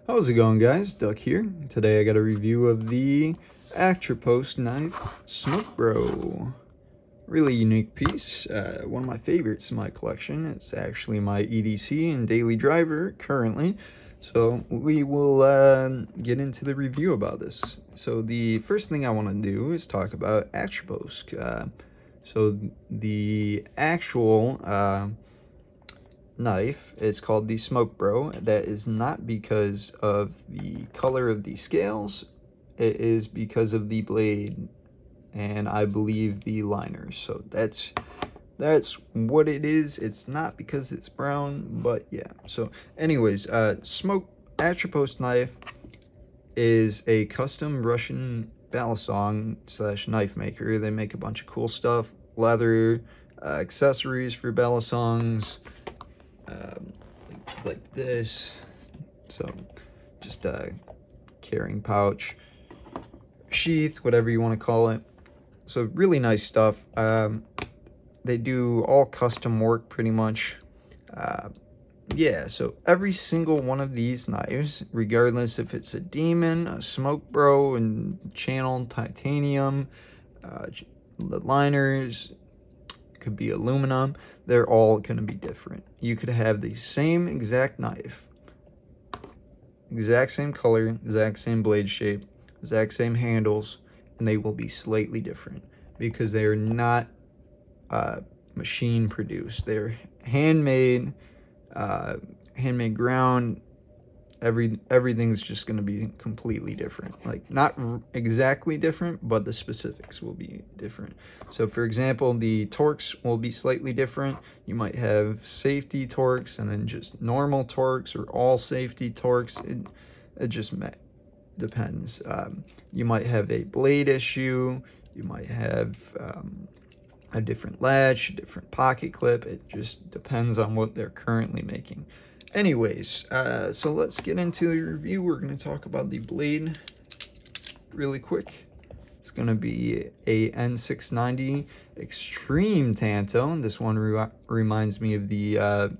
How's it going, guys? Duck here. Today I got a review of the Atroposknife Smoke Bro. Really unique piece. One of my favorites in my collection. It's actually my EDC and daily driver currently. So we will get into the review about this. So the first thing I want to do is talk about Atroposk. So the actual knife is called the Smoke Bro. That is not because of the color of the scales. It is because of the blade and I believe the liners. So that's what it is. It's not because it's brown, but yeah. So anyways, Atroposknife is a custom Russian Balisong / knife maker. They make a bunch of cool stuff, leather, accessories for Balisongs, like this. So just a carrying pouch, sheath, whatever you want to call it. So really nice stuff. They do all custom work pretty much. Yeah, so every single one of these knives, regardless if it's a Demon, a Smoke Bro, and channeled titanium, the liners, could be aluminum, they're all going to be different. You could have the same exact knife, exact same color, exact same blade shape, exact same handles, and they will be slightly different because they are not machine produced. They're handmade, handmade ground. Everything's just going to be completely different. Like, not exactly different, but the specifics will be different. So for example, the torques will be slightly different. You might have safety torques and then just normal torques, or all safety torques. It just depends. You might have a blade issue. You might have a different latch, a different pocket clip. It just depends on what they're currently making. Anyways, so let's get into the review. We're going to talk about the blade really quick. It's going to be a N690 Extreme Tanto. This one reminds me of the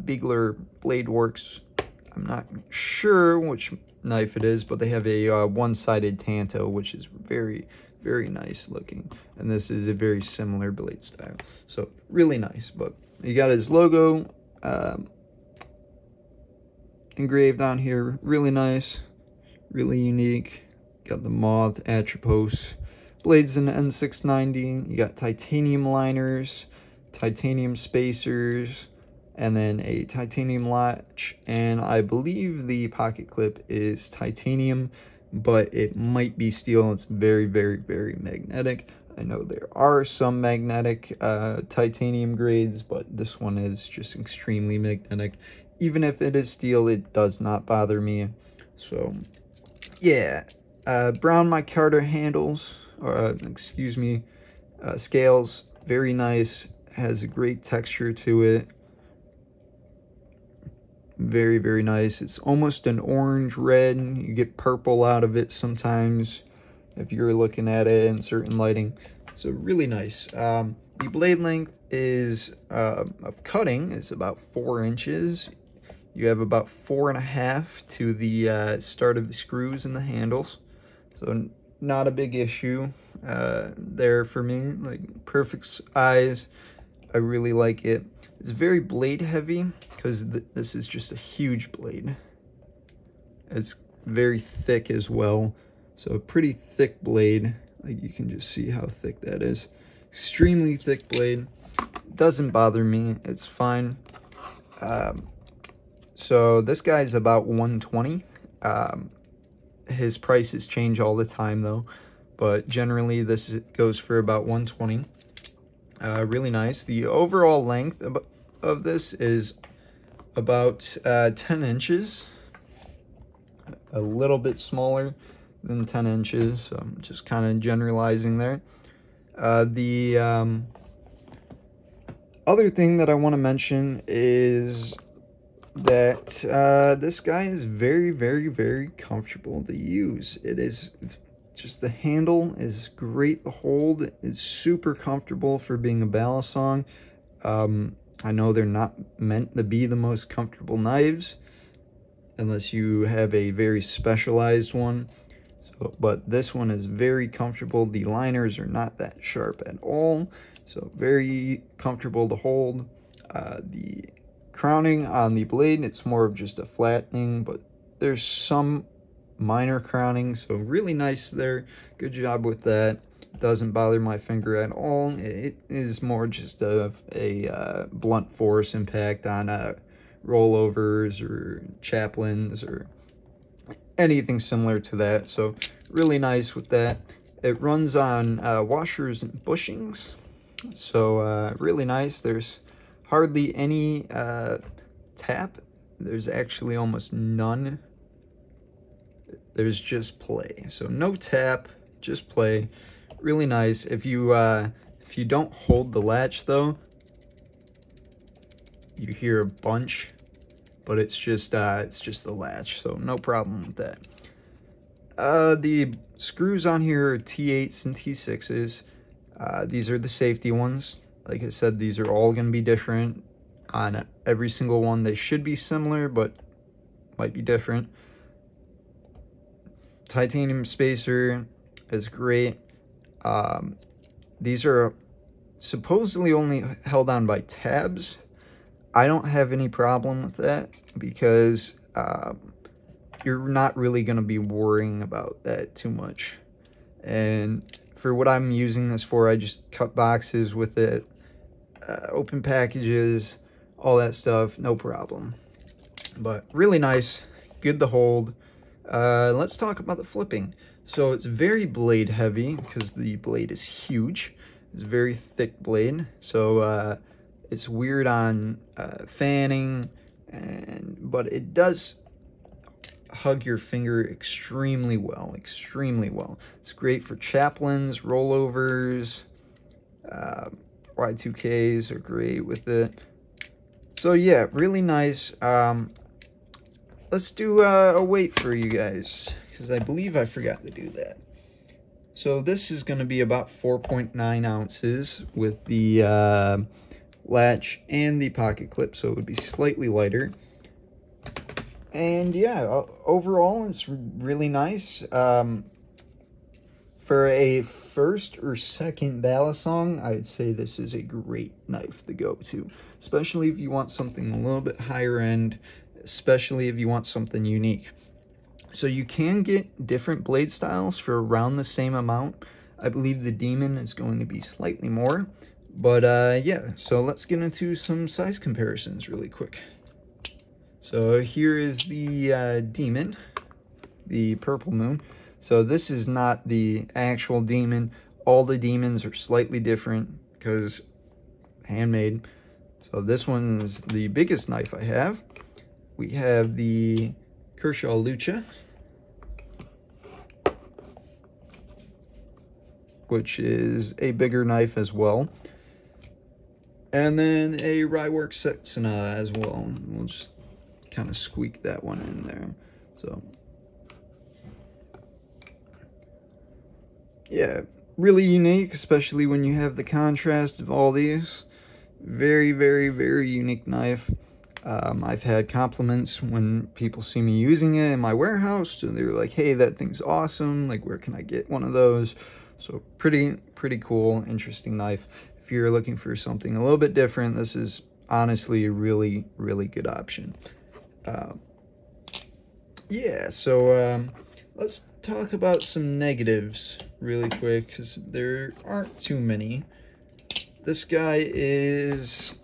Bigler Blade Works. I'm not sure which knife it is, but they have a one-sided Tanto, which is very, very nice looking. And this is a very similar blade style. So really nice. But you got his logo engraved on here. Really nice, really unique. Got the moth Atropos blades in the N690. You got titanium liners, titanium spacers, and then a titanium latch, and I believe the pocket clip is titanium, but it might be steel. It's very, very, very magnetic. I know there are some magnetic titanium grades, but this one is just extremely magnetic. Even if it is steel, it does not bother me. So yeah, brown micarta handles, or excuse me, scales, very nice. Has a great texture to it. Very, very nice. It's almost an orange red. You get purple out of it sometimes if you're looking at it in certain lighting. So really nice. The blade length is of cutting is about 4 inches. You have about 4.5 to the start of the screws and the handles. So not a big issue there for me. Like, perfect size. I really like it. It's very blade heavy because this is just a huge blade. It's very thick as well. So a pretty thick blade. Like, you can just see how thick that is. Extremely thick blade. Doesn't bother me. It's fine. So this guy's about $120. His prices change all the time though, but generally this goes for about $120. Really nice. The overall length of this is about 10 inches. A little bit smaller than 10 inches. So I'm just kind of generalizing there. The other thing that I want to mention is that this guy is very, very, very comfortable to use. It is just, the handle is great. The hold is super comfortable for being a Balisong. I know they're not meant to be the most comfortable knives, unless you have a very specialized one. So, but this one is very comfortable. The liners are not that sharp at all, so very comfortable to hold. The crowning on the blade, it's more of just a flattening, but there's some minor crowning, so really nice there. Good job with that. Doesn't bother my finger at all. It is more just of a blunt force impact on rollovers or chaplains or anything similar to that. So really nice with that. It runs on washers and bushings, so really nice. There's hardly any tap. There's actually almost none. There's just play, so no tap, just play. Really nice. If you don't hold the latch though, you hear a bunch, but it's just the latch, so no problem with that. The screws on here are T8s and T6s. These are the safety ones. Like I said, these are all going to be different on every single one. They should be similar, but might be different. Titanium spacer is great. These are supposedly only held on by tabs. I don't have any problem with that because you're not really going to be worrying about that too much. And for what I'm using this for, I just cut boxes with it, open packages, all that stuff, no problem. But really nice, good to hold. Let's talk about the flipping. So it's very blade heavy because the blade is huge. It's a very thick blade, so it's weird on fanning, but it does hug your finger extremely well, extremely well. It's great for chaplains, rollovers, Y2Ks are great with it. So yeah, really nice. Let's do a weight for you guys, because I believe I forgot to do that. So this is going to be about 4.9 ounces with the latch and the pocket clip, so it would be slightly lighter. And yeah, overall it's really nice. For a first or second Balisong, I'd say this is a great knife to go to, especially if you want something a little bit higher end, especially if you want something unique. So you can get different blade styles for around the same amount. I believe the Demon is going to be slightly more, but yeah, so let's get into some size comparisons really quick. So here is the Demon, the Purple Moon. So this is not the actual Demon. All the Demons are slightly different because handmade. So this one is the biggest knife I have. We have the Kershaw Lucha, which is a bigger knife as well. And then a Rywork Setsuna as well. We'll just kind of squeak that one in there. So yeah, really unique, especially when you have the contrast of all these. Very, very, very unique knife. I've had compliments when people see me using it in my warehouse, and they're like, hey, that thing's awesome, like, where can I get one of those? So pretty cool, interesting knife. If you're looking for something a little bit different, this is honestly a really, really good option. Yeah, so let's talk about some negatives really quick, because there aren't too many. This guy is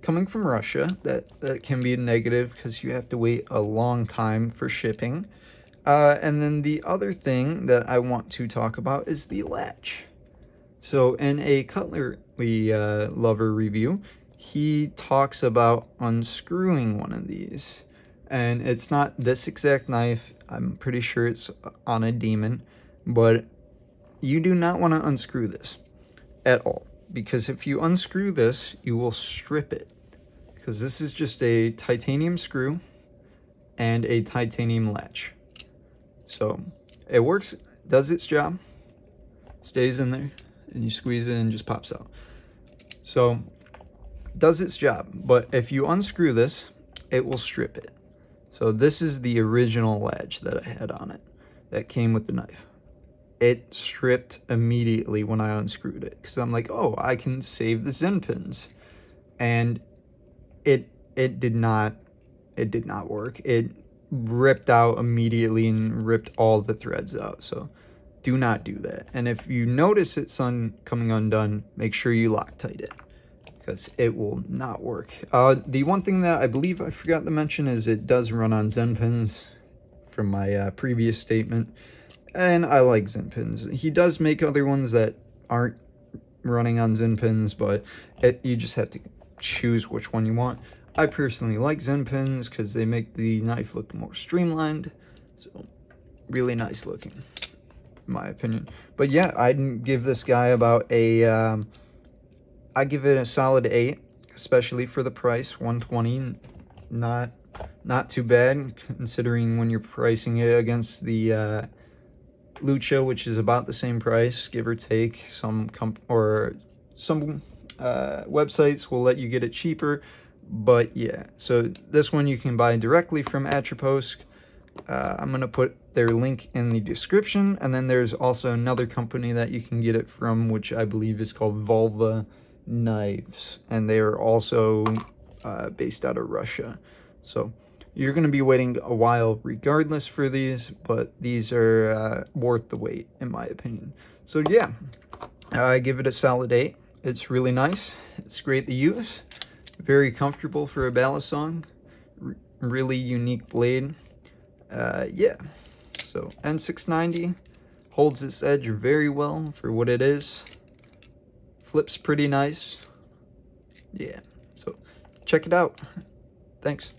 coming from Russia. That can be a negative because you have to wait a long time for shipping. And then the other thing that I want to talk about is the latch. So in a cutlery lover review, he talks about unscrewing one of these. And it's not this exact knife. I'm pretty sure it's on a Demon. But you do not want to unscrew this at all. Because if you unscrew this, you will strip it. Because this is just a titanium screw and a titanium latch. So it works, does its job, stays in there, and you squeeze it and it just pops out. So does its job. But if you unscrew this, it will strip it. So this is the original latch that I had on it that came with the knife. It stripped immediately when I unscrewed it, because I'm like, oh, I can save the Zen pins. And it did not work. It ripped out immediately and ripped all the threads out. So do not do that. And if you notice it's coming undone, make sure you Loctite it, because it will not work. The one thing that I believe I forgot to mention is it does run on Zen pins from my previous statement. And I like Zen pins. He does make other ones that aren't running on Zen pins, but you just have to choose which one you want. I personally like Zen pins because they make the knife look more streamlined. So, really nice looking, in my opinion. But yeah, I'd give this guy about a... I give it a solid 8, especially for the price, $120. Not too bad, considering when you're pricing it against the... Lucha, which is about the same price, give or take. Some websites will let you get it cheaper, but yeah. So this one you can buy directly from Atroposk. I'm gonna put their link in the description, and then there's also another company that you can get it from, which I believe is called Vulva Knives, and they are also based out of Russia. So you're going to be waiting a while regardless for these, but these are worth the wait, in my opinion. So yeah, I give it a solid 8. It's really nice. It's great to use. Very comfortable for a Balisong. Really unique blade. Yeah. So N690 holds its edge very well for what it is. Flips pretty nice. Yeah. So check it out. Thanks.